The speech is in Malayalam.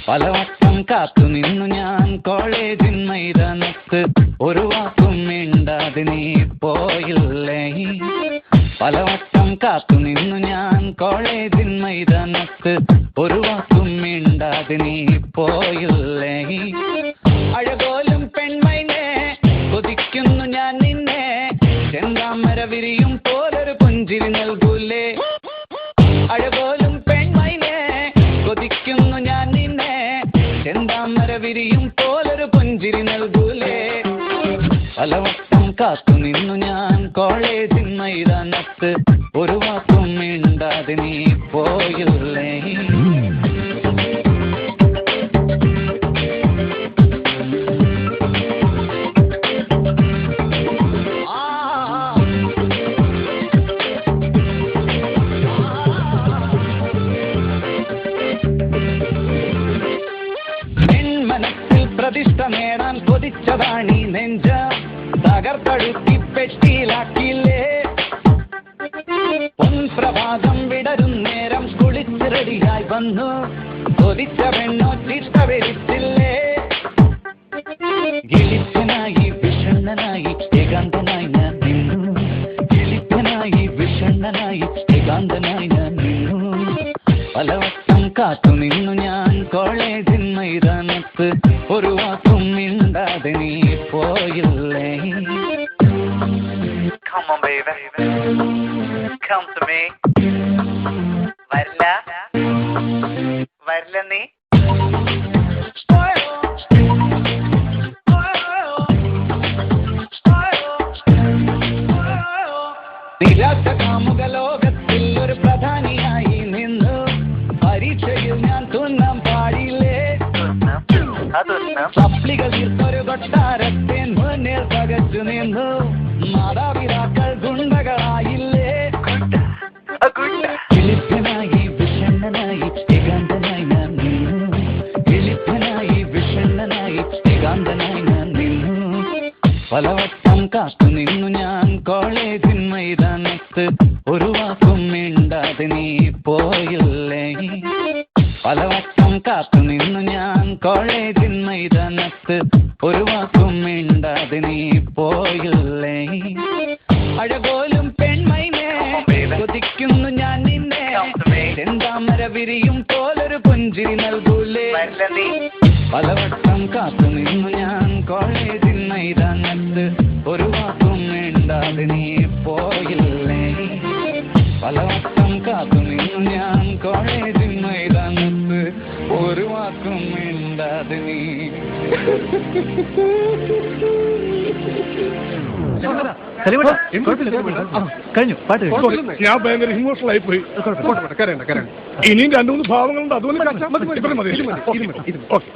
പലവട്ടം കാത്തു നിന്നു ഞാൻ കോളേജിൻ മൈതാനത്ത്, ഒരു വാക്കും മിണ്ടാതെ നീ പോയില്ലേ. പലവട്ടം കാത്തു നിന്നു ഞാൻ കോളേജിൻ മൈതാനത്ത്, ഒരു വാക്കും മിണ്ടാതെ നീ പോയില്ലേ. അഴകോലും പെൺമൈനെ കൊതിക്കുന്നു ഞാൻ നിന്നെ, ചെന്താമര വിരിയും പോലൊരു പുഞ്ചിരി നൽകൂലേ. അഴകോലും പെൺമൈനെ കൊതിക്കുന്നു ഞാൻ നിന്നെ, ചെന്താമര വിരിയും പോലൊരു പുഞ്ചിരി നൽകൂലേ. പലവട്ടം കാത്തു നിന്നു ഞാൻ കോളേജിൻ മൈതാനത്ത്, ഒരു വാക്കും മിണ്ടാതെ നീ പോയില്ലേ. മനസ്സിൽ പ്രതിഷ്ഠ നേടാൻ കൊതിച്ചതാണീ നെഞ്ച, തകർത്തടുക്കി പെട്ടിയിലാക്കിയില്ലേ. പൊൻപ്രഭാതം വിടരും നേരം കുളിച്ച് റെഡിയായി വന്നു, കൊതിച്ച പെണ്ണോ ചിട്ട വെടിച്ചില്ലേ. ഗിളിപ്പനായി വിഷണ്ണനായി ഏകാന്തനായി ഞാൻ നിന്നു, ഗിളിപ്പനായി വിഷണ്ണനായി ഏകാന്തനായി ഞാൻ നിന്നു. പലവട്ടം കാത്തു നിന്നു ഞാൻ കോളേജിൻ മൈതാനത്ത്, ഒരു വാക്കും മിണ്ടാതെ നീ പോയില്ലേ. Come on baby, come to me. വരില്ല വരില്ല നീ. നിരാശ കാമുക ലോകത്തിൽ ഒരു പ്രധാനിയായി നിന്നു, പരീക്ഷയിൽ ഞാൻ തുന്നാൻ പാടില്ലേ. സപ്ലികൾ തീർത്തൊരു കൊട്ടാരത്തെ മുന്നിൽ പകച്ചു നിന്നു, മാതാപിതാക്കൾ ഗുണ്ടകളായില്ലേ. എളിപ്പനായി വിഷണ്ണനായി ഏകാന്തനായി ഞാൻ നിന്നു, എളിപ്പനായി വിഷണ്ണനായി ഏകാന്തനായി ഞാൻ നിന്നു. പലവട്ടം കാത്തു നിന്നു ഞാൻ കോളേജിൻ മൈതാനത്ത്, ഒരു വാക്കും മിണ്ടാതെ നീ പോയില്ലേ. പലവട്ടം കാത്തു നിന്നു ഞാൻ കോളേജിൻ മൈതാനത്ത്, ഒരു വാക്കും മിണ്ടാതെ നീ പോയില്ലേ. അഴകോലും പെൺമൈനെ കൊതിക്കുന്നു ഞാൻ നിന്നെ, ചെന്താമര വിരിയും പോലൊരു പുഞ്ചിരി നൽകൂലേ. പലവട്ടം കാത്തു നിന്നു ഞാൻ കോളേജിൻ മൈതാനത്ത്, ഒരു വാക്കും മിണ്ടാതെ നീ പോയില്ലേ. പലവട്ടം കാത്തു നിന്നു ഞാൻ കോളേജിൻ മൈതാനത്ത്, ഒരു വാക്കും മിണ്ടാതെ നീ. കഴിഞ്ഞു പാട്ട്. ഞാൻ ഭയങ്കര ഇമോഷണൽ ആയി പോയി. ഇനിയും 2-3 ഭാവങ്ങളുണ്ട്, അതുപോലെ ഓക്കെ.